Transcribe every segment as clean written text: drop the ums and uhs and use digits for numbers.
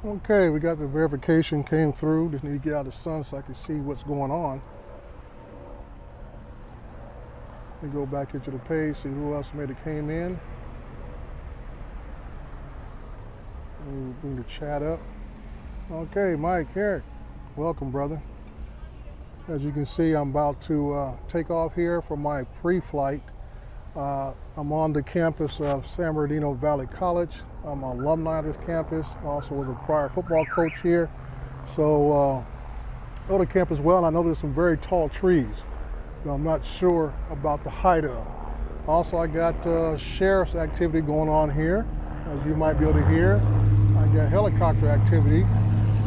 Okay, we got the verification came through. Just need to get out of the sun so I can see what's going on. Let me go back into the page, see who else made it came in. We'll bring the chat up. Okay, Mike, Eric, welcome, brother. As you can see, I'm about to take off here for my pre-flight. I'm on the campus of San Bernardino Valley College. I'm an alumni of this campus. Also was a prior football coach here. So I know the campus well, and I know there's some very tall trees that I'm not sure about the height of. Also, I got sheriff's activity going on here, as you might be able to hear. I got helicopter activity,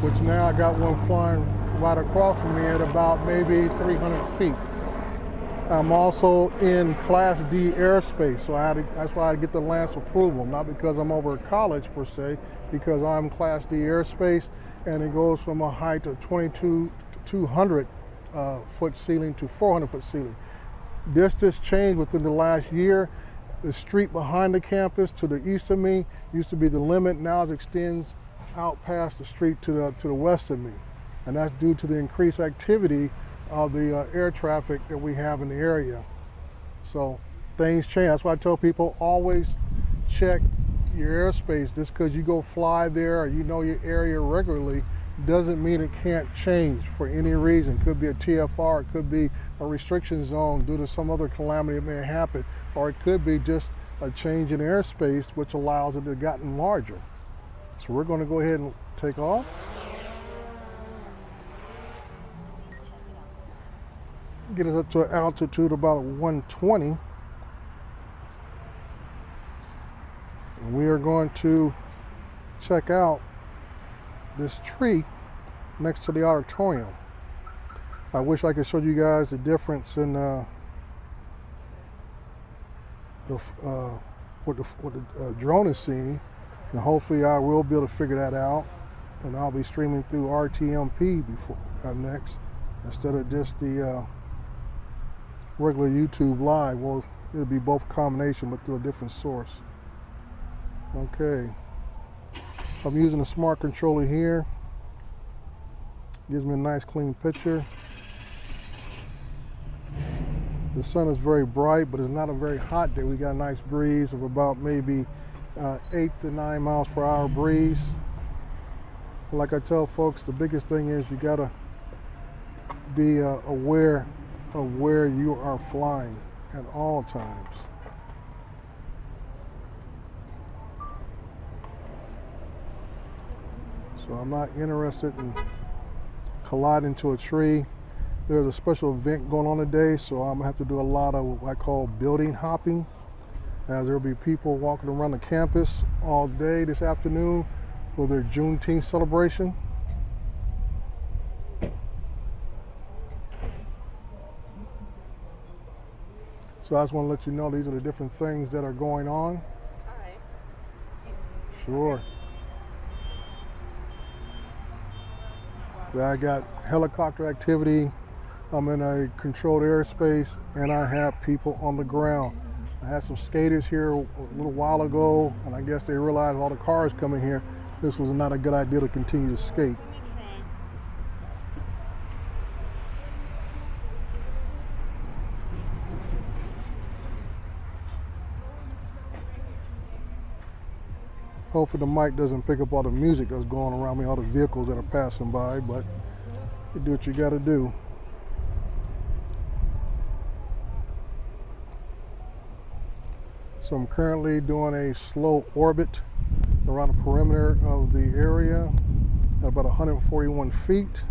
which now I got one flying right across from me at about maybe 300 feet. I'm also in Class D airspace, so that's why I get the Lance approval, not because I'm over at college per se, because I'm Class D airspace, and it goes from a height of 200 foot ceiling to 400 foot ceiling. This just changed within the last year. The street behind the campus to the east of me used to be the limit. Now it extends out past the street to the west of me, and that's due to the increased activity of the air traffic that we have in the area. So things change. That's why I tell people always check your airspace. Just because you go fly there or you know your area regularly doesn't mean it can't change for any reason. It could be a TFR, it could be a restriction zone due to some other calamity that may happen, or it could be just a change in airspace which allows it to have gotten larger. So we're going to go ahead and take off. Get us up to an altitude about 120. And we are going to check out this tree next to the auditorium. I wish I could show you guys the difference in what the drone is seeing, and hopefully I will be able to figure that out. And I'll be streaming through RTMP before next, instead of just the regular YouTube live. Well, it'll be both combination, but through a different source. Okay, I'm using a smart controller here. Gives me a nice clean picture. The sun is very bright, but it's not a very hot day. We got a nice breeze of about maybe 8 to 9 miles per hour breeze. Like I tell folks, the biggest thing is you gotta be aware of where you are flying at all times. So I'm not interested in colliding into a tree. There's a special event going on today, so I'm gonna have to do a lot of what I call building hopping, as there'll be people walking around the campus all day this afternoon for their Juneteenth celebration. So I just want to let you know these are the different things that are going on. All right. Excuse me. Sure. I got helicopter activity. I'm in a controlled airspace, and I have people on the ground. I had some skaters here a little while ago, and I guess they realized all the cars coming here, this was not a good idea to continue to skate. Hopefully the mic doesn't pick up all the music that's going around me, all the vehicles that are passing by, but you do what you gotta do. So I'm currently doing a slow orbit around the perimeter of the area at about 141 feet.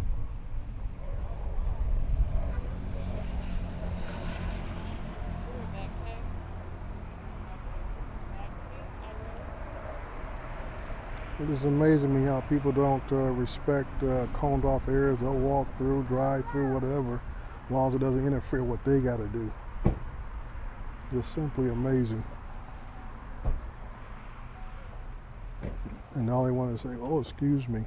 It is amazing me how people don't respect coned off areas. They'll walk through, drive through, whatever, as long as it doesn't interfere with what they got to do. Just simply amazing. And all they want to say, oh, excuse me.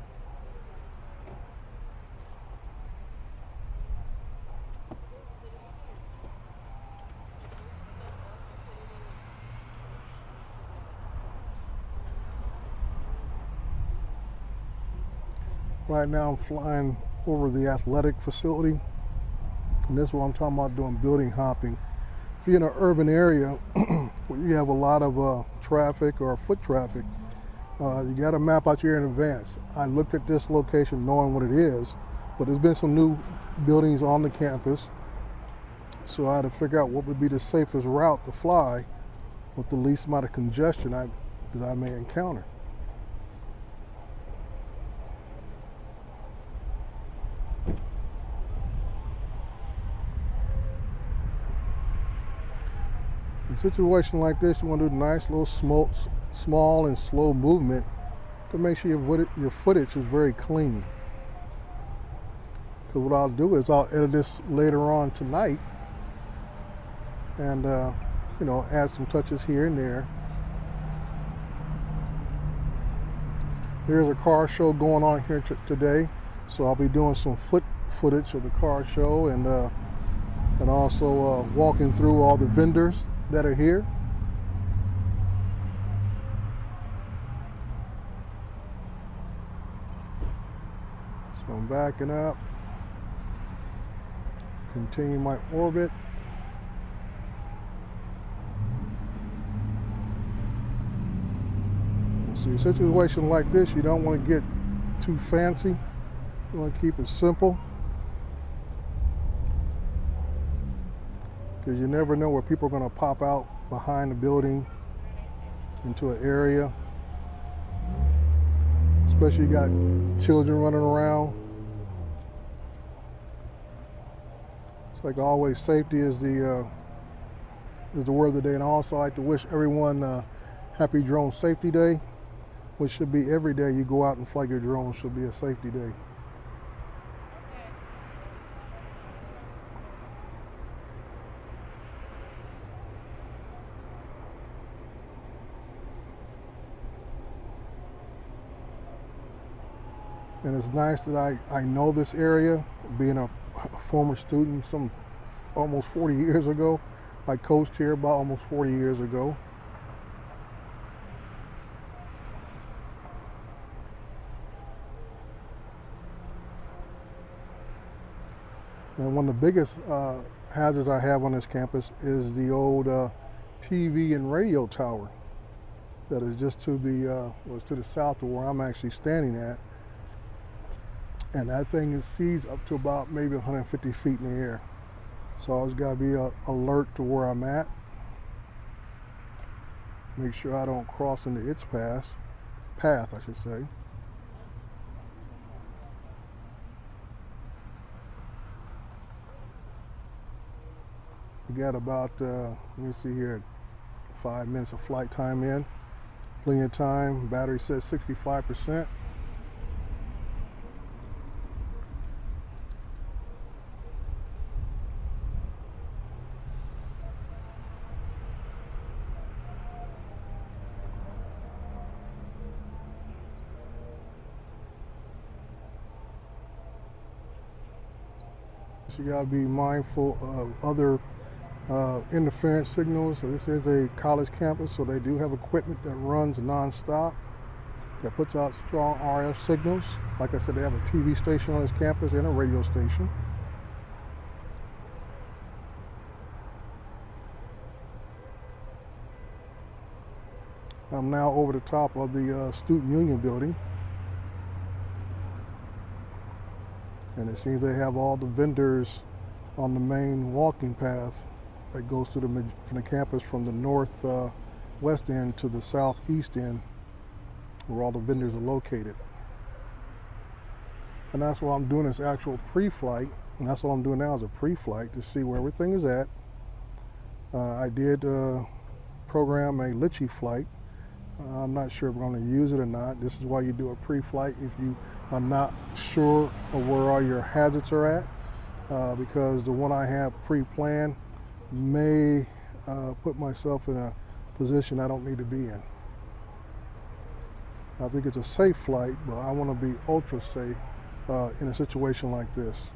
Right now I'm flying over the athletic facility, and this is what I'm talking about, doing building hopping. If you're in an urban area where you have a lot of traffic or foot traffic, you got to map out your area in advance. I looked at this location knowing what it is, but there's been some new buildings on the campus, so I had to figure out what would be the safest route to fly with the least amount of congestion that I may encounter. In a situation like this, you want to do a nice little small and slow movement to make sure your footage is very clean. Because what I'll do is I'll edit this later on tonight and add some touches here and there. There's a car show going on here today, so I'll be doing some footage of the car show and also walking through all the vendors that are here. So I'm backing up, continue my orbit. So in a situation like this, you don't want to get too fancy. You want to keep it simple, because you never know where people are going to pop out behind the building into an area. Especially you got children running around. It's like always, safety is the word of the day. And I also like to wish everyone happy Drone Safety Day, which should be every day you go out and fly your drone should be a safety day. And it's nice that I know this area, being a former student almost 40 years ago. I coached here about almost 40 years ago. And one of the biggest hazards I have on this campus is the old TV and radio tower that is just to the south of where I'm actually standing at. And that thing sees up to about maybe 150 feet in the air. So I always got to be alert to where I'm at. Make sure I don't cross into its path, I should say. We got about, let me see here, 5 minutes of flight time in. Plenty of time, battery says 65%. So you got to be mindful of other interference signals. So this is a college campus, so they do have equipment that runs non-stop that puts out strong RF signals. Like I said, they have a TV station on this campus and a radio station. I'm now over the top of the Student Union building. And it seems they have all the vendors on the main walking path that goes from the campus from the northwest end to the southeast end, where all the vendors are located. And that's why I'm doing this actual pre-flight, and that's all I'm doing now is a pre-flight to see where everything is at. I did program a Litchi flight. I'm not sure if we're going to use it or not. This is why you do a pre-flight if you are not sure of where all your hazards are at, because the one I have pre-planned may put myself in a position I don't need to be in. I think it's a safe flight, but I want to be ultra safe in a situation like this.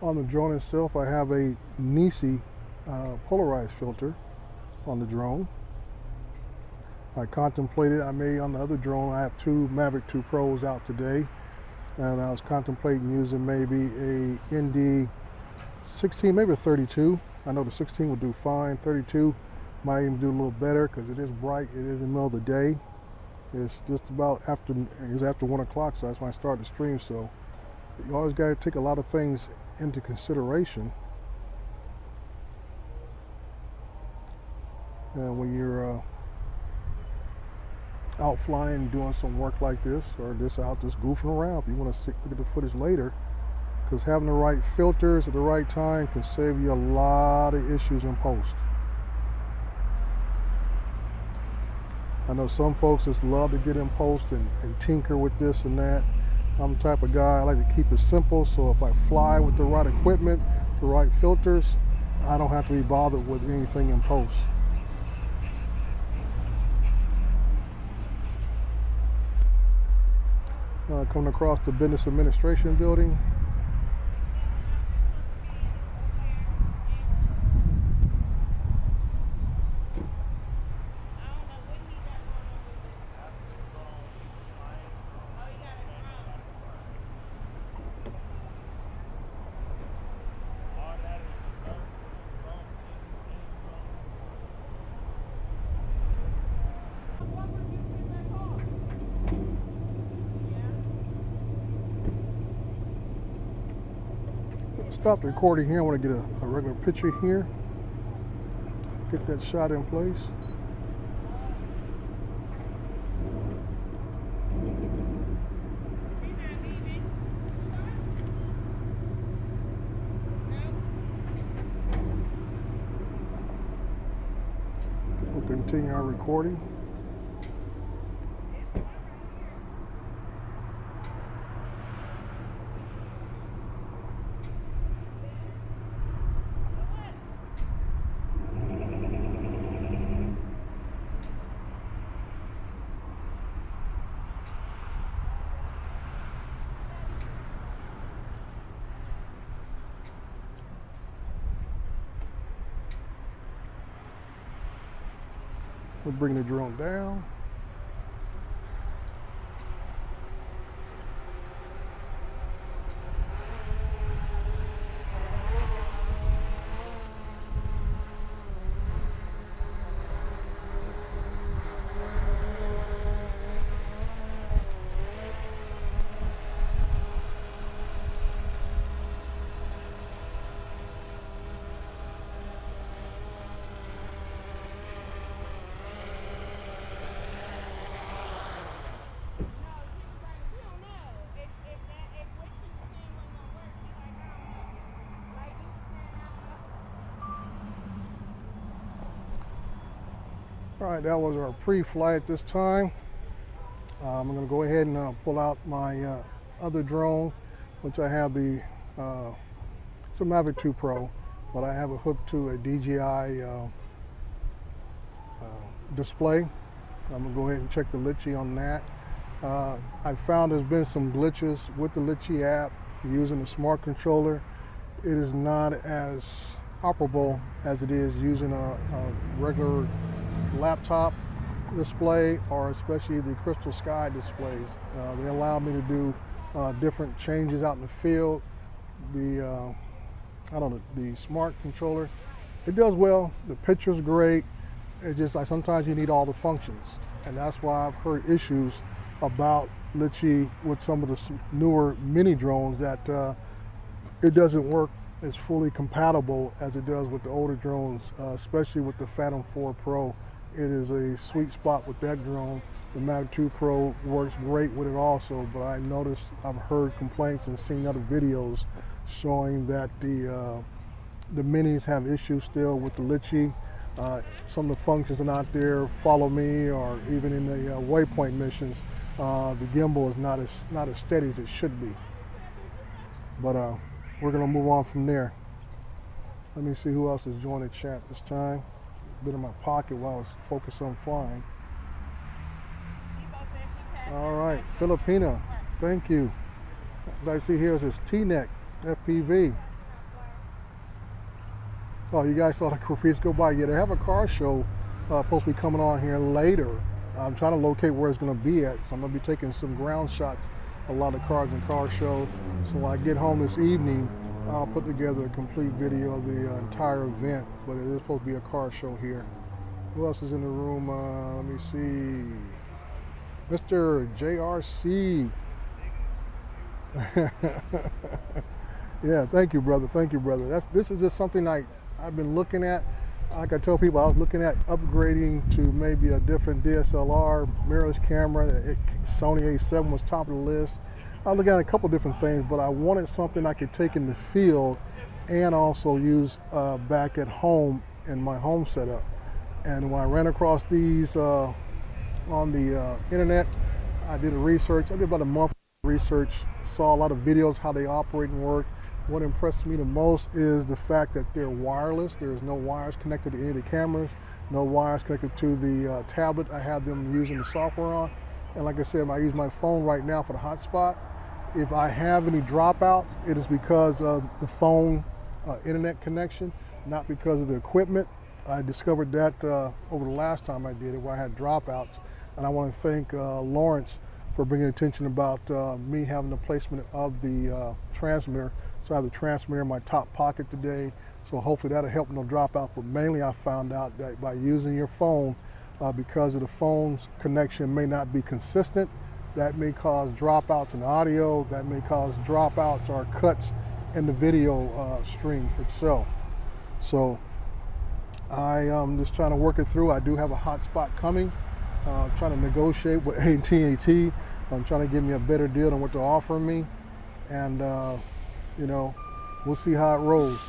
On the drone itself, I have a Nisi polarized filter on the drone. I contemplated, I may on the other drone, I have two Mavic 2 Pros out today, and I was contemplating using maybe a ND 16, maybe a 32. I know the 16 would do fine. 32 might even do a little better because it is bright. It is in the middle of the day. It's just about after 1 o'clock, so that's when I start the stream. So you always got to take a lot of things into consideration. And when you're out flying, doing some work like this, or just out just goofing around, if you want to look at the footage later, because having the right filters at the right time can save you a lot of issues in post. I know some folks just love to get in post and tinker with this and that. I'm the type of guy, I like to keep it simple, so if I fly with the right equipment, the right filters, I don't have to be bothered with anything in post. Coming across the business administration building. Stop the recording here. I want to get a regular picture here. Get that shot in place. We'll continue our recording. We'll bring the drone down. All right, that was our pre-flight at this time. I'm going to go ahead and pull out my other drone, which I have it's a Mavic 2 Pro, but I have it hooked to a DJI display. I'm going to go ahead and check the Litchi on that. I found there's been some glitches with the Litchi app using the smart controller. It is not as operable as it is using a regular laptop display, or especially the Crystal Sky displays. They allow me to do different changes out in the field. The smart controller, it does well. The picture's great. It's just like sometimes you need all the functions, and that's why I've heard issues about Litchi with some of the newer mini drones that it doesn't work as fully compatible as it does with the older drones, especially with the Phantom 4 Pro. It is a sweet spot with that drone. The Mavic 2 Pro works great with it also, but I've heard complaints and seen other videos showing that the minis have issues still with the Litchi. Some of the functions are not there. Follow me, or even in the waypoint missions, the gimbal is not as steady as it should be. But we're gonna move on from there. Let me see who else has joined the chat this time. Been in my pocket while I was focused on flying. All right, Filipina, thank you. What I see here is this T-neck FPV. Oh, you guys saw the Caprice go by? Yeah, they have a car show supposed to be coming on here later. I'm trying to locate where it's going to be at, so I'm going to be taking some ground shots of a lot of cars in car show. So when I get home this evening, I'll put together a complete video of the entire event, but it is supposed to be a car show here. Who else is in the room? Let me see. Mr. JRC. Yeah, thank you, brother. Thank you, brother. This is just something I've been looking at. Like I tell people, I was looking at upgrading to maybe a different DSLR mirrorless camera. Sony A7 was top of the list. I was looking at a couple different things, but I wanted something I could take in the field and also use back at home in my home setup. And when I ran across these on the internet, I did a research. I did about a month of research, saw a lot of videos how they operate and work. What impressed me the most is the fact that they're wireless. There's no wires connected to any of the cameras, no wires connected to the tablet I have them using the software on. And like I said, I use my phone right now for the hotspot. If I have any dropouts, it is because of the phone internet connection, not because of the equipment. I discovered that over the last time I did it, where I had dropouts. And I want to thank Lawrence for bringing attention about me having the placement of the transmitter. So I have the transmitter in my top pocket today. So hopefully that'll help no dropout. But mainly I found out that by using your phone, because of the phone's connection may not be consistent, that may cause dropouts in audio, that may cause dropouts or cuts in the video stream itself. So I am just trying to work it through. I do have a hotspot coming. Trying to negotiate with AT&T. I'm trying to give me a better deal than what they're offering me. And, you know, we'll see how it rolls.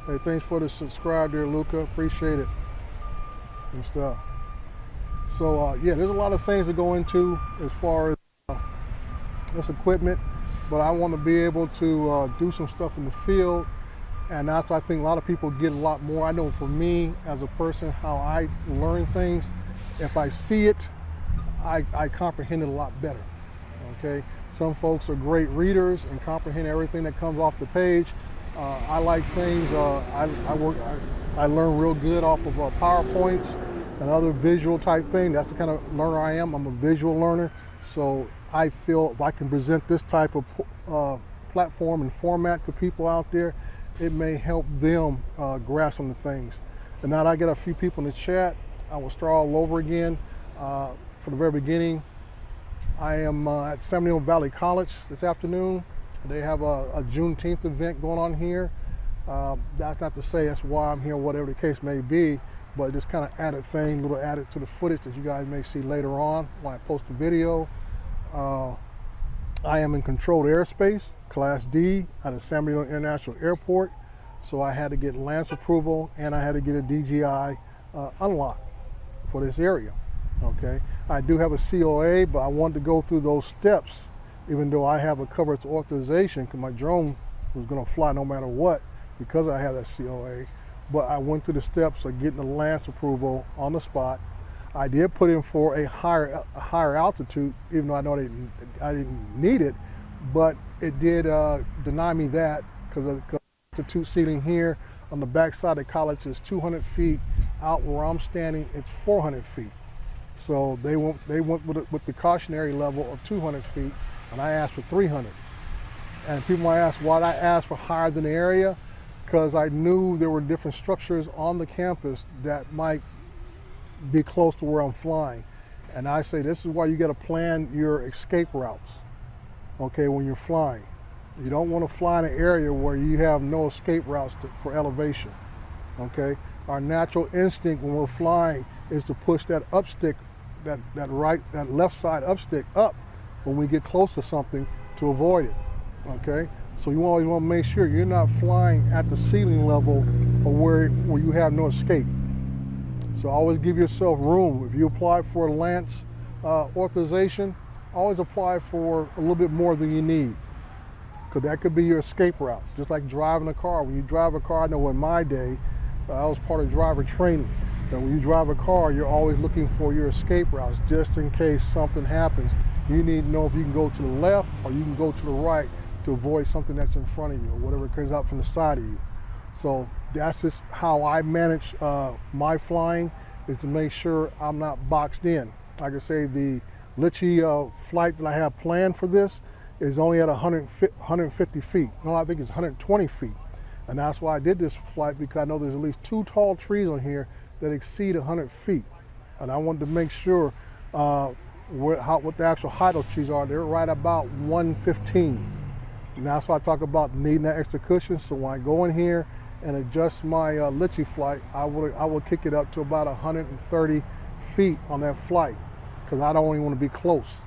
Hey, thanks for the subscribe there, Luca. Appreciate it and stuff. So, yeah, there's a lot of things to go into as far as this equipment, but I want to be able to do some stuff in the field. And that's, I think, a lot of people get a lot more. I know for me, as a person, how I learn things, if I see it, I comprehend it a lot better, okay? Some folks are great readers and comprehend everything that comes off the page. I like things, I learn real good off of PowerPoints and other visual type thing. That's the kind of learner I am. I'm a visual learner. So I feel if I can present this type of platform and format to people out there, it may help them grasp some of the things. And now that I get a few people in the chat, I will start all over again. From the very beginning, I am at San Bernardino Valley College this afternoon. They have a Juneteenth event going on here. That's not to say that's why I'm here, whatever the case may be, but just kind of added thing, little added to the footage that you guys may see later on when I post the video. I am in controlled airspace, Class D, out of San Bernardino International Airport. So I had to get Lance approval and I had to get a DJI unlock for this area, okay? I do have a COA, but I wanted to go through those steps, even though I have a coverage authorization, because my drone was gonna fly no matter what, because I have that COA. But I went through the steps of getting the Lance approval on the spot. I did put in for a higher altitude, even though I know I didn't need it, but it did deny me that because of the altitude ceiling here on the back side of the college is 200 feet. Out where I'm standing, it's 400 feet. So they went with the cautionary level of 200 feet, and I asked for 300. And people might ask why I asked for higher than the area, because I knew there were different structures on the campus that might be close to where I'm flying. And I say this is why you got to plan your escape routes, okay, when you're flying. You don't want to fly in an area where you have no escape routes for elevation, okay? Our natural instinct when we're flying is to push that upstick, that left side upstick up when we get close to something to avoid it, okay? So you always want to make sure you're not flying at the ceiling level or where you have no escape. So always give yourself room. If you apply for a Lance authorization, always apply for a little bit more than you need, because that could be your escape route. Just like driving a car. When you drive a car, I know in my day, I was part of driver training. That when you drive a car, you're always looking for your escape routes, just in case something happens. You need to know if you can go to the left or you can go to the right to avoid something that's in front of you or whatever comes out from the side of you. So that's just how I manage my flying, is to make sure I'm not boxed in. Like I say, the Litchi flight that I have planned for this is only at 150 feet. No, I think it's 120 feet. And that's why I did this flight, because I know there's at least 2 tall trees on here that exceed 100 feet. And I wanted to make sure what the actual height of those trees are. They're right about 115. And that's why I talk about needing that extra cushion. So when I go in here and adjust my Litchi flight, I will kick it up to about 130 feet on that flight, because I don't even want to be close.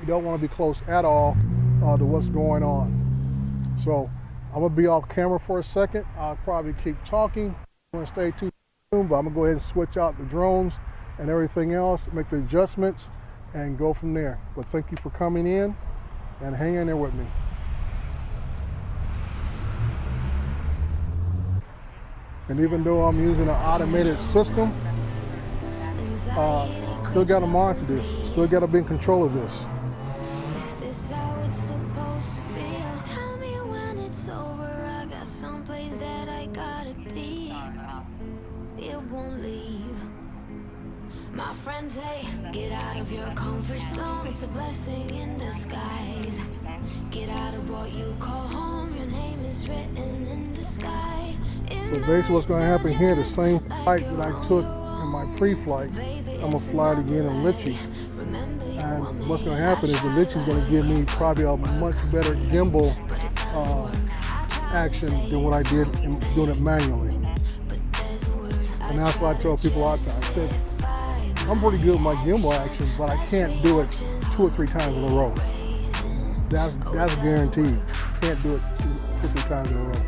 You don't want to be close at all to what's going on. So I'm gonna be off camera for a second. I'll probably keep talking. I'm gonna stay too soon, but I'm gonna go ahead and switch out the drones and everything else, make the adjustments, and go from there. But thank you for coming in and hang in there with me. And even though I'm using an automated system, still got to monitor this, still got to be in control of this. Is this how it's supposed to feel? Tell me when it's over. I got someplace that I gotta be. It won't leave. My friends say, get out of your comfort zone. It's a blessing in disguise. Get out of what you call home. Your name is written in the sky. So basically what's going to happen here, the same flight that I took in my pre-flight, I'm going to fly it again in Litchi. And what's going to happen is the Litchi is going to give me probably a much better gimbal action than what I did in doing it manually. And that's why I tell people out there, I said, I'm pretty good with my gimbal action, but I can't do it 2 or 3 times in a row. That's guaranteed. Can't do it 2 or 3 times in a row.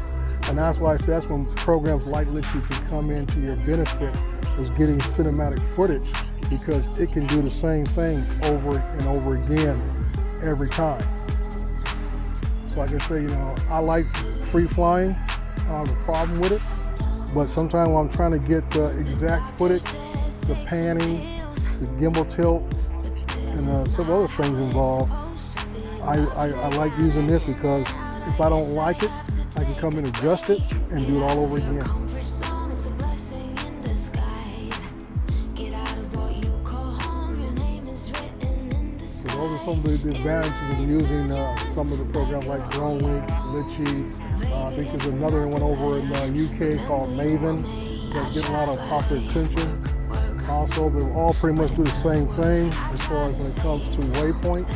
And that's why I say that's when programs like Litchi can come into your benefit, is getting cinematic footage, because it can do the same thing over and over again every time. So like I say, I like free flying. I don't have a problem with it. But sometimes when I'm trying to get the exact footage, the panning, the gimbal tilt, and some other things involved, I like using this, because if I don't like it, I can come in and adjust it and do it all over again. So those are some of the advantages of using some of the programs like DroneLink, Litchi. I think there's another one over in the UK called Maven that's getting a lot of popular attention. Also, they all pretty much do the same thing as far as when it comes to waypoints.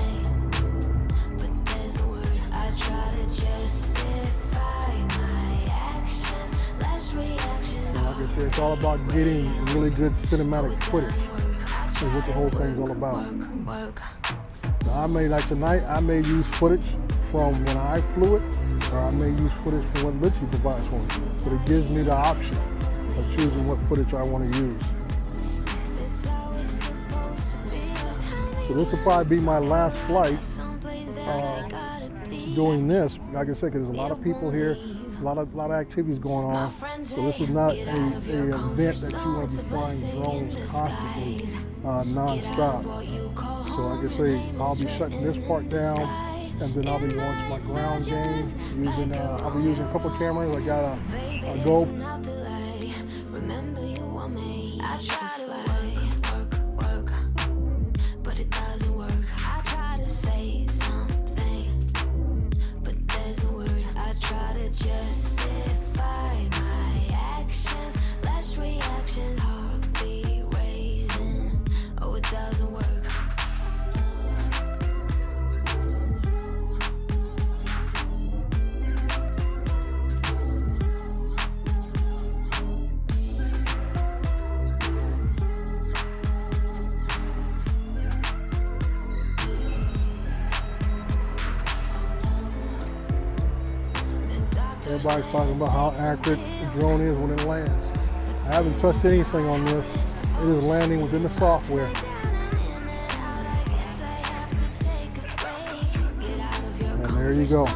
And like I said, it's all about getting really good cinematic footage. That's what the whole thing's all about. Now, like tonight, I may use footage from when I flew it, or I may use footage from what Litchi provides for me. But it gives me the option of choosing what footage I want to use. So this will probably be my last flight doing this. Like I said, because there's a lot of people here, a lot of activities going on. So this is not an event that you want to be flying drones constantly, non-stop. So like I say, I'll be shutting this part down, and then I'll be going to my ground game. I'll be using a couple of cameras. I got a Go. Everybody's talking about how accurate the drone is when it lands. I haven't touched anything on this. It is landing within the software. And there you go.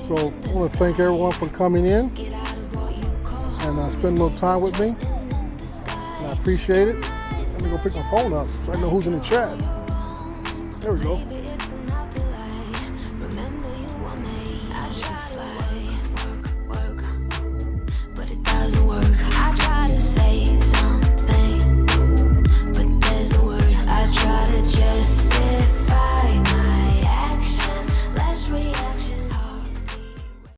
So I want to thank everyone for coming in and spending a little time with me. And I appreciate it. Let me go pick my phone up so I know who's in the chat. There we go.